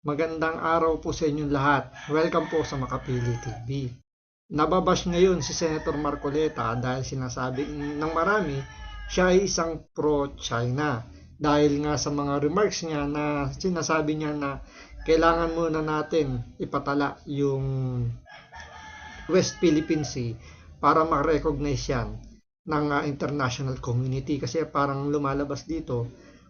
Magandang araw po sa inyong lahat. Welcome po sa Makapili TV. Nababash ngayon si Senator Marcoleta dahil sinasabi ng marami siya ay isang pro-China. Dahil nga sa mga remarks niya na sinasabi niya na kailangan muna natin ipatala yung West Philippine Sea para ma-recognize yan ng international community. Kasi parang lumalabas dito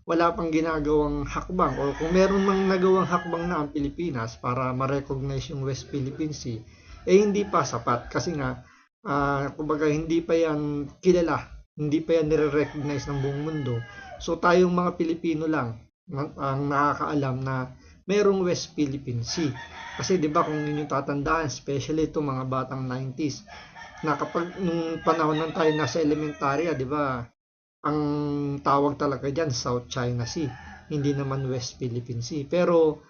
wala pang ginagawang hakbang o kung meron mang nagawang hakbang na ang Pilipinas para ma-recognize yung West Philippine Sea, hindi pa sapat kasi nga kumbaga hindi pa yan kilala, hindi pa yan nire-recognize ng buong mundo. So tayong mga Pilipino lang ang nakakaalam na merong West Philippine Sea. Kasi 'di ba kung ninyong tatandaan, especially itong mga batang 90s, na kapag nung panahon nang tayo nasa elementarya, 'di ba? Ang tawag talaga diyan South China Sea, hindi naman West Philippine Sea. Pero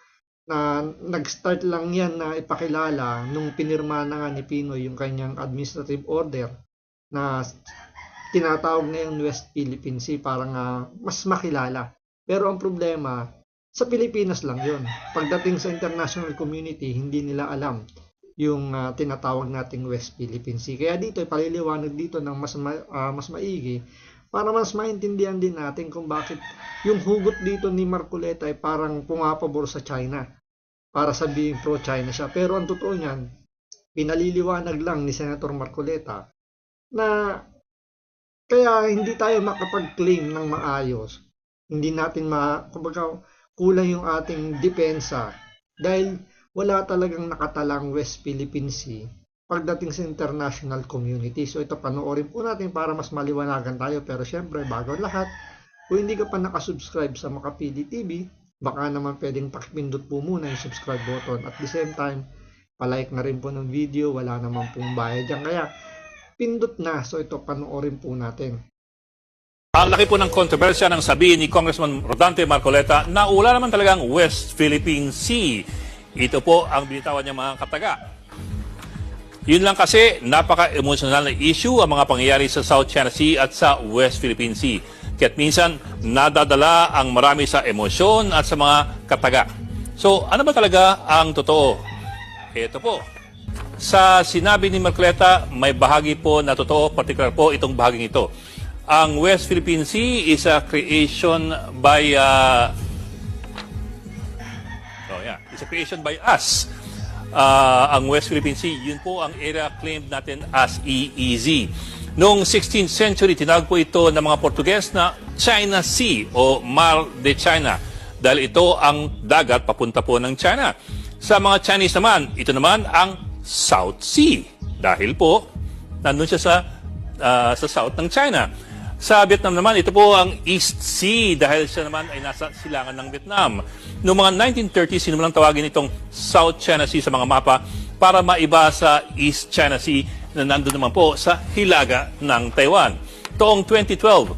nag-start lang yan na ipakilala nung pinirma na nga ni Pinoy yung kanyang administrative order na tinatawag na yung West Philippine Sea para nga mas makilala. Pero ang problema, sa Pilipinas lang yun. Pagdating sa international community, hindi nila alam yung tinatawag nating West Philippine Sea. Kaya dito, ipaliliwanag dito ng mas maigi para mas maintindihan din natin kung bakit yung hugot dito ni Marcoleta ay parang pumapabor sa China para sabihin pro-China siya. Pero ang totoo niyan, pinaliliwanag lang ni Senator Marcoleta na kaya hindi tayo makapag-claim ng maayos. Hindi natin kumbaga kulang yung ating depensa dahil wala talagang nakatalang West Philippine Sea pagdating sa international community. So ito panoorin po natin para mas maliwanagan tayo. Pero syempre, bago lahat, kung hindi ka pa nakasubscribe sa Makapili TV, baka naman pwedeng pakipindot po muna yung subscribe button. At the same time, palike na rin po ng video, wala naman pong bayad dyan. Kaya pindot na. So ito panoorin po natin. Ang laki po ng kontrobersya ng sabihin ni Congressman Rodante Marcoleta na wala naman talagang West Philippine Sea. Ito po ang binitawan niya mga kataga. Yun lang kasi, napaka-emotional na issue ang mga pangyayari sa South China Sea at sa West Philippine Sea. Kaya't minsan, nadadala ang marami sa emosyon at sa mga kataga. So, ano ba talaga ang totoo? Ito po. Sa sinabi ni Marcoleta, may bahagi po na totoo, particular po itong bahaging ito. Ang West Philippine Sea is a creation by it's a creation by us. Ang West Philippine Sea, yun po ang area claimed natin as EEZ. Noong 16th century, tinawag po ito ng mga Portuges na China Sea o Mar de China dahil ito ang dagat papunta po ng China. Sa mga Chinese naman, ito naman ang South Sea dahil po nandun siya sa south ng China. Sa Vietnam naman, ito po ang East Sea dahil siya naman ay nasa silangan ng Vietnam. Noong mga 1930s, sinulang tawagin itong South China Sea sa mga mapa para maiba sa East China Sea na nandun naman po sa hilaga ng Taiwan. Toong 2012,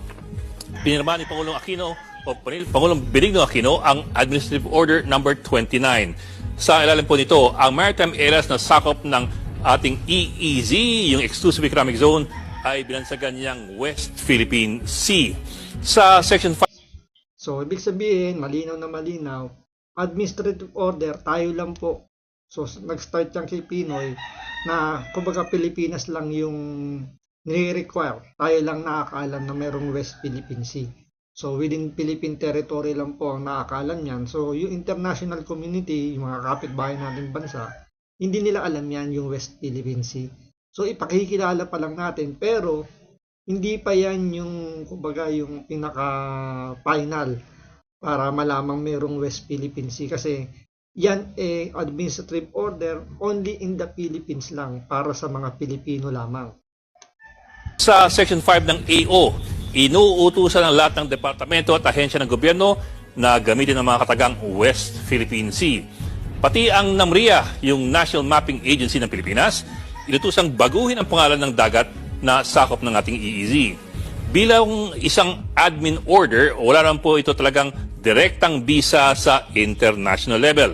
pinirma ni Pangulong Aquino o Pangulong Benigno Aquino ang Administrative Order Number 29. Sa ilalim po nito, ang maritime areas na sakop ng ating EEZ, yung Exclusive Economic Zone, ay binansagan niyang West Philippine Sea. Sa Section 5... So, ibig sabihin, malinaw na malinaw, administrative order, tayo lang po. So, nag-start yan kay Pinoy na, kumbaga, Pilipinas lang yung nire-require. Tayo lang nakakaalam na merong West Philippine Sea. So, within Philippine territory lang po ang nakakaalam yan. So, yung international community, yung mga kapitbahay natin bansa, hindi nila alam yan yung West Philippine Sea. So, ipakikilala pa lang natin, pero hindi pa yan yung, kumbaga, yung pinaka-final para malamang merong West Philippine Sea. Kasi yan administrative order only in the Philippines lang para sa mga Pilipino lamang. Sa Section 5 ng AO, inuutusan ng lahat ng departamento at ahensya ng gobyerno na gamitin ang mga katagang West Philippine Sea. Pati ang NAMRIA, yung National Mapping Agency ng Pilipinas, inutusang baguhin ang pangalan ng dagat na sakop ng ating EEZ. Bilang isang admin order, wala naman po ito talagang direktang bisa sa international level.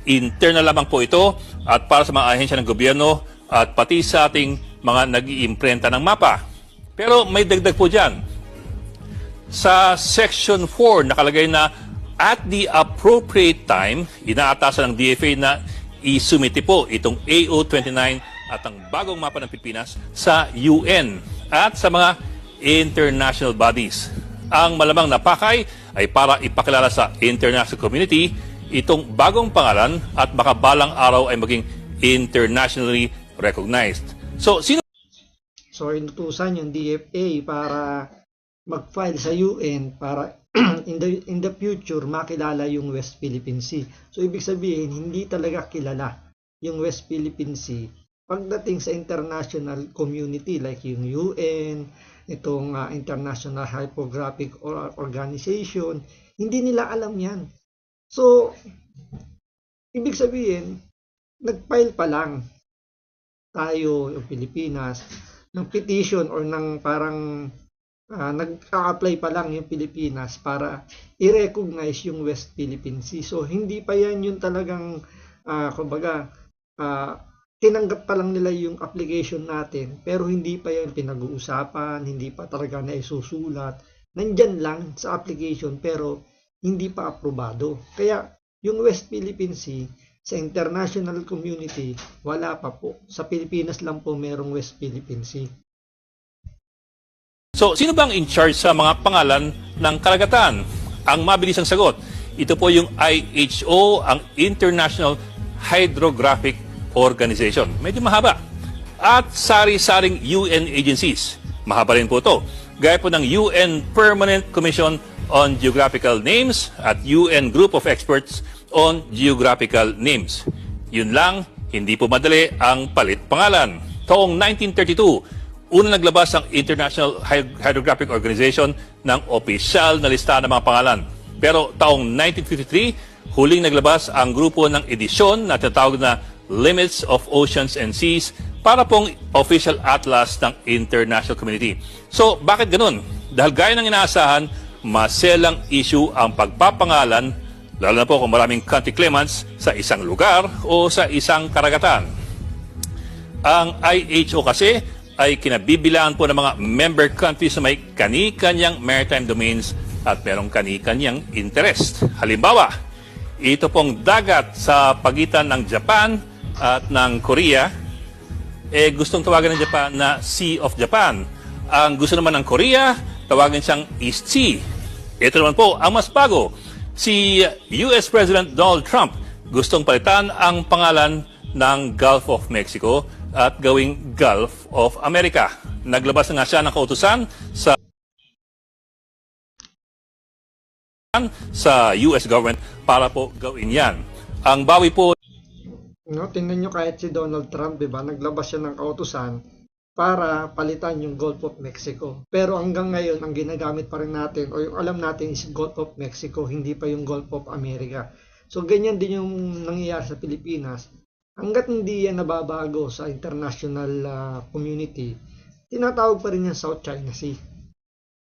Internal lamang po ito at para sa mga ahensya ng gobyerno at pati sa ating mga nag-iimprenta ng mapa. Pero may dagdag po dyan. Sa Section 4, nakalagay na at the appropriate time, inaatasan ng DFA na isumite po itong AO29 at ang bagong mapa ng Pilipinas sa UN at sa mga international bodies. Ang malamang na pakay ay para ipakilala sa international community itong bagong pangalan at baka balang araw ay maging internationally recognized. So, sino So inutusan yung DFA para mag-file sa UN para in the future makilala yung West Philippine Sea. So ibig sabihin hindi talaga kilala yung West Philippine Sea pagdating sa international community like yung UN, itong International Hydrographic Organization, hindi nila alam yan. So ibig sabihin nag-file pa lang tayo yung Pilipinas ng petition or ng parang nag-a-apply pa lang yung Pilipinas para i-recognize yung West Philippine Sea. So hindi pa yan yung talagang kumbaga tinanggap pa lang nila yung application natin pero hindi pa yan pinag-uusapan, hindi pa talaga naisusulat. Nandyan lang sa application pero hindi pa aprobado. Kaya yung West Philippine Sea sa international community, wala pa po. Sa Pilipinas lang po merong West Philippine Sea. So, sino bang in charge sa mga pangalan ng karagatan? Ang mabilisang sagot, ito po yung IHO, ang International Hydrographic Organization. Medyo mahaba. At sari-saring UN agencies. Mahaba rin po ito. Gaya po ng UN Permanent Commission on Geographical Names at UN Group of Experts on Geographical Names. Yun lang, hindi po madali ang palit pangalan. Taong 1932, unang naglabas ang International Hydrographic Organization ng opisyal na listahan ng mga pangalan. Pero taong 1953, huling naglabas ang grupo ng edisyon na tinatawag na Limits of Oceans and Seas para pong official atlas ng international community. So, bakit ganun? Dahil gaya ng inaasahan, maselang issue ang pagpapangalan lalo na po kung maraming country claimants sa isang lugar o sa isang karagatan. Ang IHO kasi ay kinabibilangan po ng mga member countries na may kani-kanyang maritime domains at merong kani-kanyang interest. Halimbawa, ito pong dagat sa pagitan ng Japan at ng Korea, gustong tawagan ng Japan na Sea of Japan. Ang gusto naman ng Korea, tawagin siyang East Sea. Ito naman po ang mas bago. Si US President Donald Trump gustong palitan ang pangalan ng Gulf of Mexico at gawing Gulf of America. Naglabas na nga siya ng kautusan sa US government para po gawin yan. Ang bawi po No, tingnan nyo kahit si Donald Trump, di ba? Naglabas siya ng kautusan para palitan yung Gulf of Mexico. Pero hanggang ngayon, ang ginagamit pa rin natin o yung alam natin is Gulf of Mexico, hindi pa yung Gulf of America. So ganyan din yung nangyayari sa Pilipinas. Hanggat hindi yan nababago sa international community, tinatawag pa rin yung South China Sea.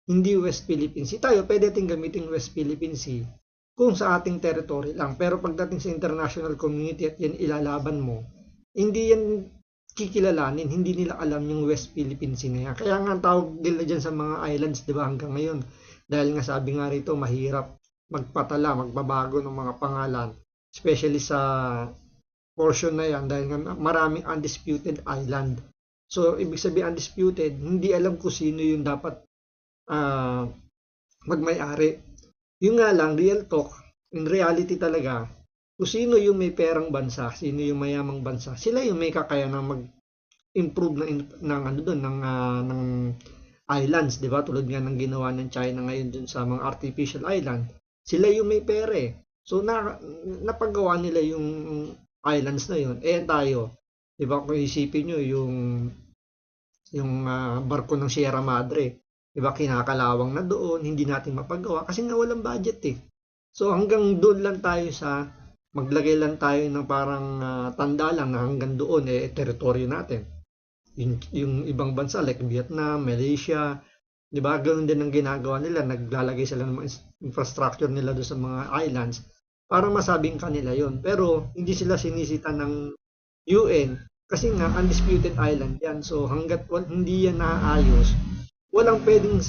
Hindi West Philippine Sea. Tayo pwede natin gamitin West Philippine Sea kung sa ating territory lang. Pero pagdating sa international community at yan ilalaban mo, hindi yan kikilalanin, hindi nila alam yung West Philippine Sea na yan. Kaya nga tawag nila dyan sa mga islands, di ba, hanggang ngayon. Dahil nga sabi nga rito, mahirap magpatala, magbabago ng mga pangalan. Especially sa portion na yan, dahil nga maraming undisputed island. So, ibig sabihin undisputed, hindi alam kung sino yung dapat magmay-ari. Yung nga lang, real talk, in reality talaga, kung sino yung may perang bansa, sino yung mayamang bansa, sila yung may kakayanang mag-improve ng islands, di ba? Tulad nga ng ginawa ng China ngayon dun sa mga artificial island. Sila yung may pere. So, napagawa nila yung islands na yun. Tayo, di ba? Kung isipin nyo, yung barko ng Sierra Madre, di ba? Kinakalawang na doon, hindi natin mapagawa kasi nga walang budget eh. So, hanggang doon lang tayo sa maglagay lang tayo ng parang tanda lang na hanggang doon teritoryo natin. Yung ibang bansa like Vietnam, Malaysia, di ba? Ganoon din ang ginagawa nila. Naglalagay sila ng infrastructure nila doon sa mga islands para masabing kanila yon. Pero hindi sila sinisita ng UN kasi nga undisputed island yan. So hanggat hindi yan naayos, walang pwedeng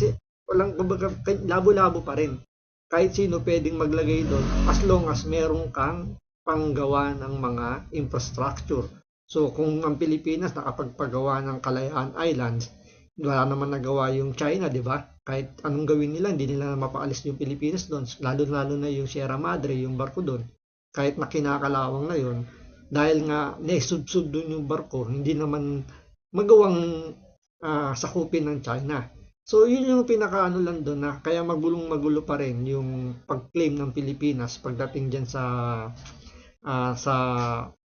labo-labo pa rin. kahit sino pwedeng maglagay doon as long as meron kang panggawa ng mga infrastructure. So kung ang Pilipinas nakapagpagawa ng Kalayaan Islands, wala naman nagawa yung China, di ba? Kahit anong gawin nila, hindi nila mapaalis yung Pilipinas doon. Lalo na yung Sierra Madre, yung barko doon. Kahit na kinakalawang na yun, dahil nga naisubsub doon yung barko, hindi naman magawang sakupin ng China. So yun yung pinakaano lang doon na kaya magulong-magulo pa rin yung pag-claim ng Pilipinas pagdating dyan sa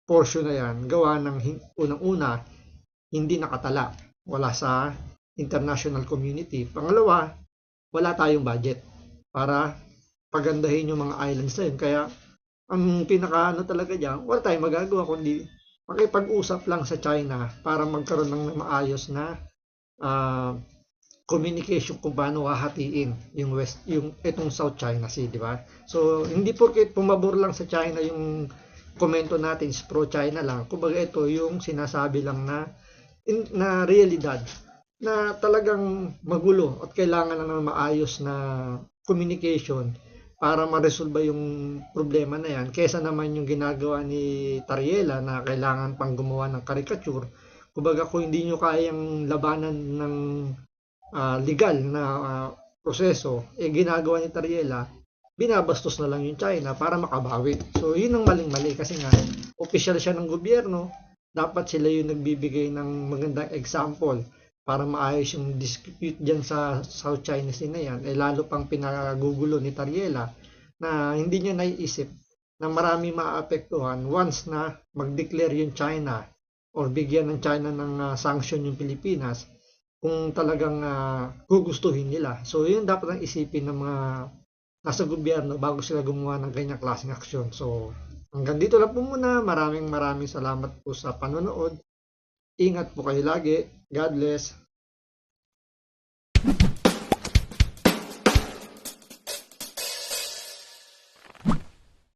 portion na yan, gawa ng unang-una, hindi nakatala. Wala sa international community. Pangalawa, wala tayong budget para pagandahin yung mga islands na yun. Kaya, ang pinakaano talaga dyan, wala tayong magagawa kundi makipag-usap lang sa China para magkaroon ng maayos na communication kung paano hahatiin yung itong South China Sea, di ba? So, hindi porket pumabor lang sa China yung komento natin is pro-China lang. Kumbaga ito yung sinasabi lang na realidad na talagang magulo at kailangan ng maayos na communication para ma-resolve yung problema na yan. Kesa naman yung ginagawa ni Tariela na kailangan pang gumawa ng caricature. Kumbaga kung hindi nyo kayang labanan ng legal na proseso, ginagawa ni Tariela, binabastos na lang yung China para makabawi. So, yun ang maling-mali kasi nga, official siya ng gobyerno, dapat sila yung nagbibigay ng magandang example para maayos yung dispute dyan sa South China Sea na yan. Lalo pang pinagagugulo ni Tariela na hindi niya naiisip na marami maapektuhan once na mag-declare yung China or bigyan ng China ng sanction yung Pilipinas kung talagang gugustuhin nila. So, yun dapat ang isipin ng mga nasa gobyerno bago sila gumawa ng ganyang klaseng aksyon. So, hanggang dito lang po muna. Maraming salamat po sa panonood. Ingat po kayo lagi. God bless.